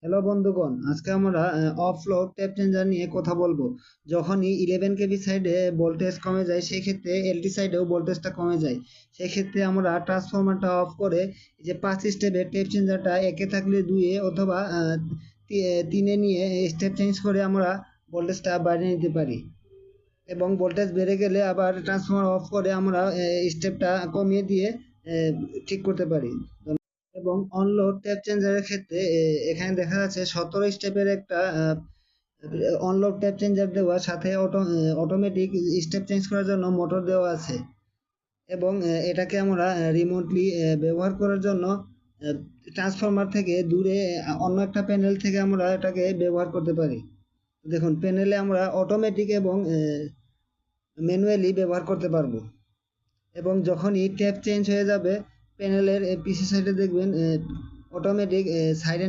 Hello বন্ধুগণ, আজকে আমরা অফ লোড ট্যাপ চেঞ্জার নিয়ে কথা বলবো। যখনই 11 কেবি সাইডে ভোল্টেজ কমে যায়, সেই ক্ষেত্রে এলটি সাইডেও ভোল্টেজটা কমে যায়। সেই ক্ষেত্রে আমরা ট্রান্সফরমারটা অফ করে এই যে 5 স্টেপের ট্যাপ চেঞ্জারটা একে থাকলে 2-এ অথবা 3-এ নিয়ে স্টেপ চেঞ্জ করে আমরা ভোল্টেজটা বাড়িয়ে নিতে পারি। এবং ভোল্টেজ বেড়ে গেলে আবার ট্রান্সফরমার অফ করে আমরা স্টেপটা কমিয়ে দিয়ে ঠিক করতে পারি। এবং অনলোড ট্যাপ চেঞ্জারের ক্ষেত্রে এখানে দেখা যাচ্ছে 17 স্টেপের একটা অনলোড ট্যাপ চেঞ্জার দেওয়া, সাথে অটোমেটিক স্টেপ চেঞ্জ করার জন্য মোটর দেওয়া আছে। এবং এটাকে আমরা রিমোটলি ব্যবহার করার জন্য ট্রান্সফরমার থেকে দূরে অন্য একটা প্যানেল থেকে আমরা এটাকে ব্যবহার করতে পারি। দেখুন, প্যানেলে আমরা অটোমেটিক এবং ম্যানুয়ালি ব্যবহার করতে পারবো। এবং যখনই ট্যাপ চেঞ্জ হয়ে যাবে, প্যানেলের পিছু সাইডে দেখবেন অটোমেটিক সাইরেন